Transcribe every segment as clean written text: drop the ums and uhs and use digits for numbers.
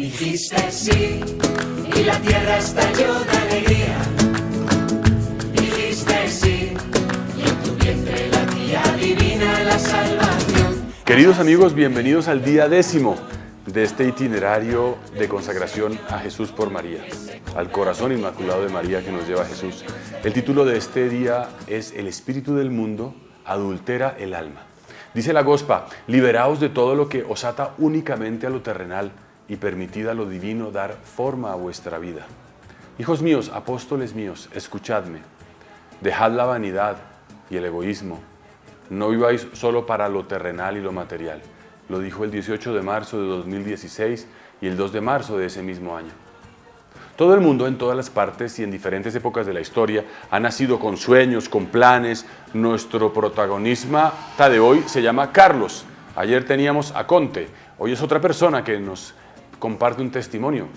Dijiste sí y la tierra estalló de alegría. Dijiste sí y en tu vientre latía divina la salvación. Queridos amigos, bienvenidos al día 10º de este itinerario de consagración a Jesús por María, al corazón inmaculado de María que nos lleva a Jesús. El título de este día es El espíritu del mundo adultera el alma. Dice la Gospa: liberaos de todo lo que os ata únicamente a lo terrenal y permitid a lo divino dar forma a vuestra vida. Hijos míos, apóstoles míos, escuchadme. Dejad la vanidad y el egoísmo. No viváis solo para lo terrenal y lo material. Lo dijo el 18 de marzo de 2016 y el 2 de marzo de ese mismo año. Todo el mundo, en todas las partes y en diferentes épocas de la historia, ha nacido con sueños, con planes. Nuestro protagonista de hoy se llama Carlos. Ayer teníamos a Conte, hoy es otra persona que nos comparte un testimonio.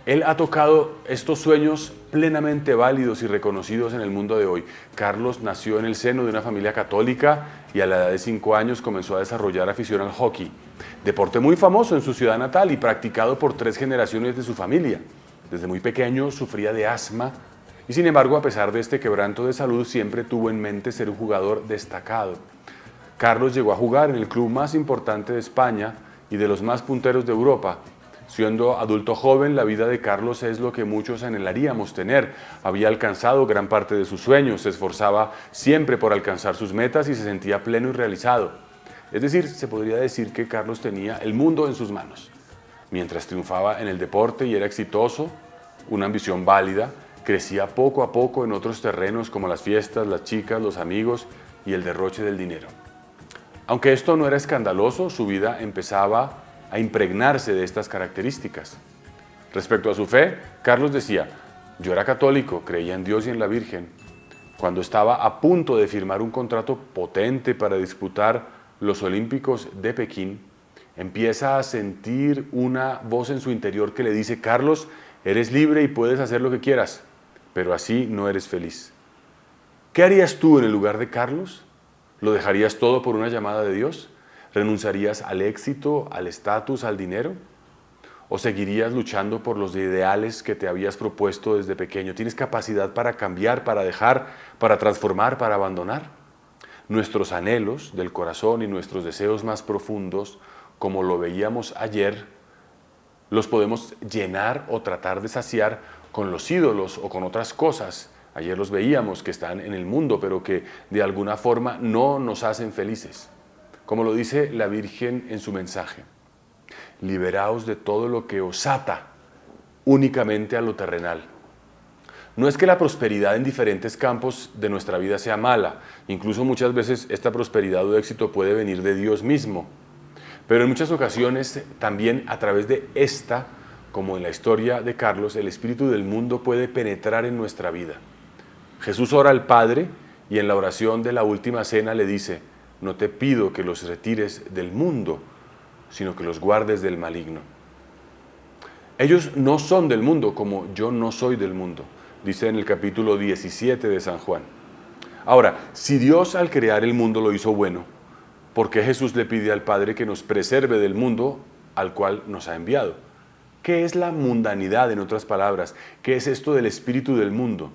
Él ha tocado estos sueños plenamente válidos y reconocidos en el mundo de hoy. Carlos nació en el seno de una familia católica y a la edad de 5 años comenzó a desarrollar afición al hockey, deporte muy famoso en su ciudad natal y practicado por 3 generaciones de su familia. Desde muy pequeño sufría de asma y, sin embargo, a pesar de este quebranto de salud, siempre tuvo en mente ser un jugador destacado. Carlos llegó a jugar en el club más importante de España y de los más punteros de Europa. Siendo adulto joven, la vida de Carlos es lo que muchos anhelaríamos tener. Había alcanzado gran parte de sus sueños, se esforzaba siempre por alcanzar sus metas y se sentía pleno y realizado. Es decir, se podría decir que Carlos tenía el mundo en sus manos. Mientras triunfaba en el deporte y era exitoso, una ambición válida, crecía poco a poco en otros terrenos como las fiestas, las chicas, los amigos y el derroche del dinero. Aunque esto no era escandaloso, su vida empezaba a impregnarse de estas características. Respecto a su fe, Carlos decía: yo era católico, creía en Dios y en la Virgen. Cuando estaba a punto de firmar un contrato potente para disputar los Olímpicos de Pekín, empieza a sentir una voz en su interior que le dice: Carlos, eres libre y puedes hacer lo que quieras, pero así no eres feliz. ¿Qué harías tú en el lugar de Carlos? ¿Lo dejarías todo por una llamada de Dios? ¿Renunciarías al éxito, al estatus, al dinero? ¿O seguirías luchando por los ideales que te habías propuesto desde pequeño? ¿Tienes capacidad para cambiar, para dejar, para transformar, para abandonar? Nuestros anhelos del corazón y nuestros deseos más profundos, como lo veíamos ayer, los podemos llenar o tratar de saciar con los ídolos o con otras cosas. Ayer los veíamos que están en el mundo, pero que de alguna forma no nos hacen felices. Como lo dice la Virgen en su mensaje: liberaos de todo lo que os ata únicamente a lo terrenal. No es que la prosperidad en diferentes campos de nuestra vida sea mala, incluso muchas veces esta prosperidad o éxito puede venir de Dios mismo, pero en muchas ocasiones también a través de esta, como en la historia de Carlos, el espíritu del mundo puede penetrar en nuestra vida. Jesús ora al Padre y en la oración de la última cena le dice: no te pido que los retires del mundo, sino que los guardes del maligno. Ellos no son del mundo, como yo no soy del mundo, dice en el capítulo 17 de San Juan. Ahora, si Dios al crear el mundo lo hizo bueno, ¿por qué Jesús le pide al Padre que nos preserve del mundo al cual nos ha enviado? ¿Qué es la mundanidad, en otras palabras? ¿Qué es esto del espíritu del mundo?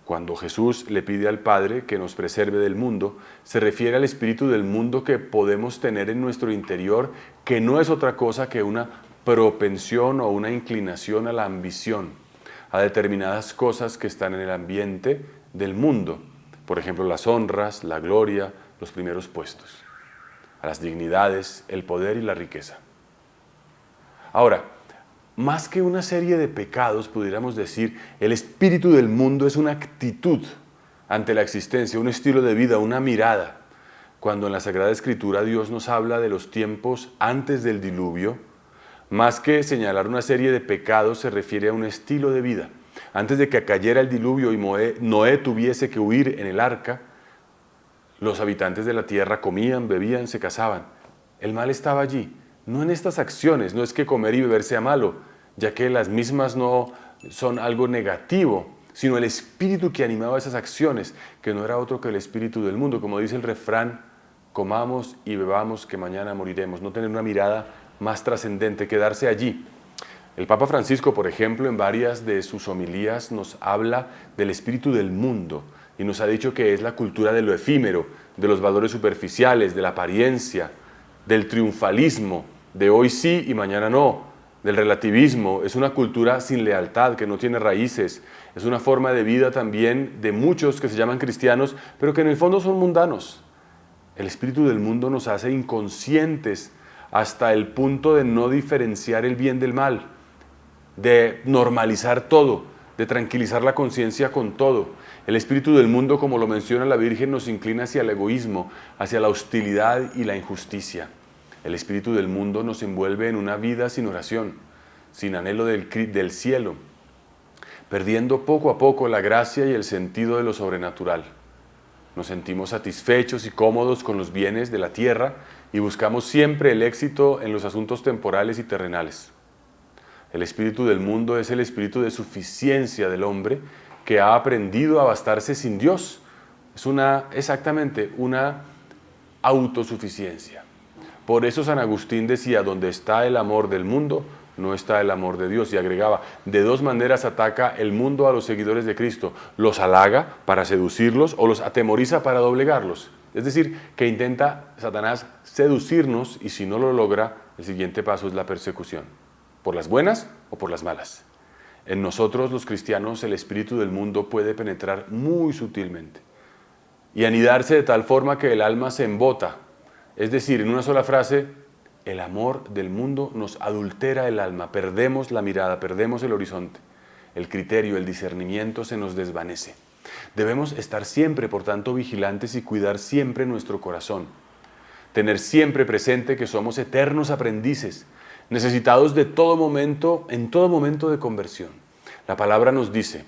Cuando Jesús le pide al Padre que nos preserve del mundo, se refiere al espíritu del mundo que podemos tener en nuestro interior, que no es otra cosa que una propensión o una inclinación a la ambición, a determinadas cosas que están en el ambiente del mundo. Por ejemplo, las honras, la gloria, los primeros puestos, a las dignidades, el poder y la riqueza. Ahora, más que una serie de pecados, pudiéramos decir, el espíritu del mundo es una actitud ante la existencia, un estilo de vida, una mirada. Cuando en la Sagrada Escritura Dios nos habla de los tiempos antes del diluvio, más que señalar una serie de pecados, se refiere a un estilo de vida. Antes de que cayera el diluvio y Noé tuviese que huir en el arca, los habitantes de la tierra comían, bebían, se casaban. El mal estaba allí. No en estas acciones, no es que comer y beber sea malo, ya que las mismas no son algo negativo, sino el espíritu que animaba esas acciones, que no era otro que el espíritu del mundo. Como dice el refrán: comamos y bebamos que mañana moriremos. No tener una mirada más trascendente, quedarse allí. El Papa Francisco, por ejemplo, en varias de sus homilías nos habla del espíritu del mundo y nos ha dicho que es la cultura de lo efímero, de los valores superficiales, de la apariencia, del triunfalismo, de hoy sí y mañana no, del relativismo. Es una cultura sin lealtad, que no tiene raíces. Es una forma de vida también de muchos que se llaman cristianos, pero que en el fondo son mundanos. El espíritu del mundo nos hace inconscientes hasta el punto de no diferenciar el bien del mal, de normalizar todo, de tranquilizar la conciencia con todo. El espíritu del mundo, como lo menciona la Virgen, nos inclina hacia el egoísmo, hacia la hostilidad y la injusticia. El espíritu del mundo nos envuelve en una vida sin oración, sin anhelo del cielo, perdiendo poco a poco la gracia y el sentido de lo sobrenatural. Nos sentimos satisfechos y cómodos con los bienes de la tierra y buscamos siempre el éxito en los asuntos temporales y terrenales. El espíritu del mundo es el espíritu de suficiencia del hombre que ha aprendido a bastarse sin Dios. Es exactamente una autosuficiencia. Por eso San Agustín decía, donde está el amor del mundo, no está el amor de Dios, y agregaba, de dos maneras ataca el mundo a los seguidores de Cristo: los halaga para seducirlos o los atemoriza para doblegarlos. Es decir, que intenta Satanás seducirnos, y si no lo logra, el siguiente paso es la persecución, por las buenas o por las malas. En nosotros los cristianos el espíritu del mundo puede penetrar muy sutilmente y anidarse de tal forma que el alma se embota. Es decir, en una sola frase, el amor del mundo nos adultera el alma, perdemos la mirada, perdemos el horizonte, el criterio, el discernimiento se nos desvanece. Debemos estar siempre, por tanto, vigilantes y cuidar siempre nuestro corazón, tener siempre presente que somos eternos aprendices, necesitados de todo momento, en todo momento de conversión. La palabra nos dice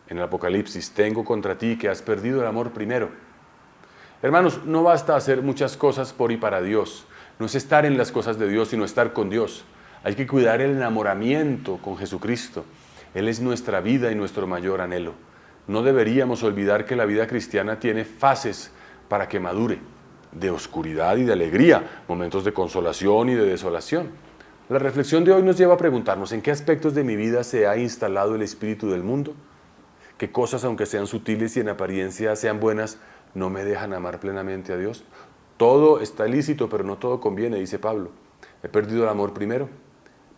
en el Apocalipsis, tengo contra ti que has perdido el amor primero. Hermanos, no basta hacer muchas cosas por y para Dios. No es estar en las cosas de Dios, sino estar con Dios. Hay que cuidar el enamoramiento con Jesucristo. Él es nuestra vida y nuestro mayor anhelo. No deberíamos olvidar que la vida cristiana tiene fases para que madure, de oscuridad y de alegría, momentos de consolación y de desolación. La reflexión de hoy nos lleva a preguntarnos, ¿en qué aspectos de mi vida se ha instalado el espíritu del mundo? ¿Qué cosas, aunque sean sutiles y en apariencia sean buenas, no me dejan amar plenamente a Dios? Todo está lícito, pero no todo conviene, dice Pablo. ¿He perdido el amor primero?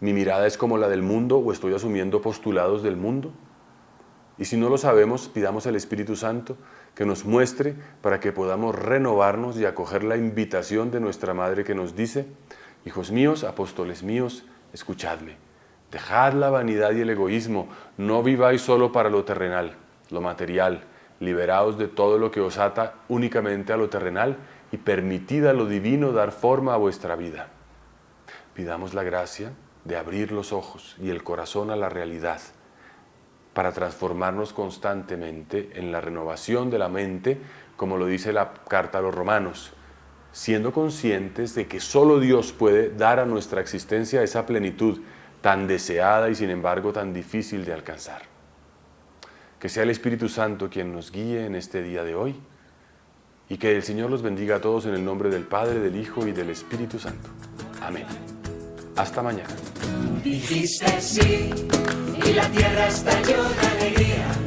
¿Mi mirada es como la del mundo o estoy asumiendo postulados del mundo? Y si no lo sabemos, pidamos al Espíritu Santo que nos muestre para que podamos renovarnos y acoger la invitación de nuestra Madre que nos dice, hijos míos, apóstoles míos, escuchadme. Dejad la vanidad y el egoísmo, no viváis solo para lo terrenal, lo material, liberaos de todo lo que os ata únicamente a lo terrenal y permitid a lo divino dar forma a vuestra vida. Pidamos la gracia de abrir los ojos y el corazón a la realidad para transformarnos constantemente en la renovación de la mente, como lo dice la carta a los Romanos, siendo conscientes de que solo Dios puede dar a nuestra existencia esa plenitud tan deseada y sin embargo tan difícil de alcanzar. Que sea el Espíritu Santo quien nos guíe en este día de hoy y que el Señor los bendiga a todos en el nombre del Padre, del Hijo y del Espíritu Santo. Amén. Hasta mañana. Dijiste sí y la tierra estalló de alegría.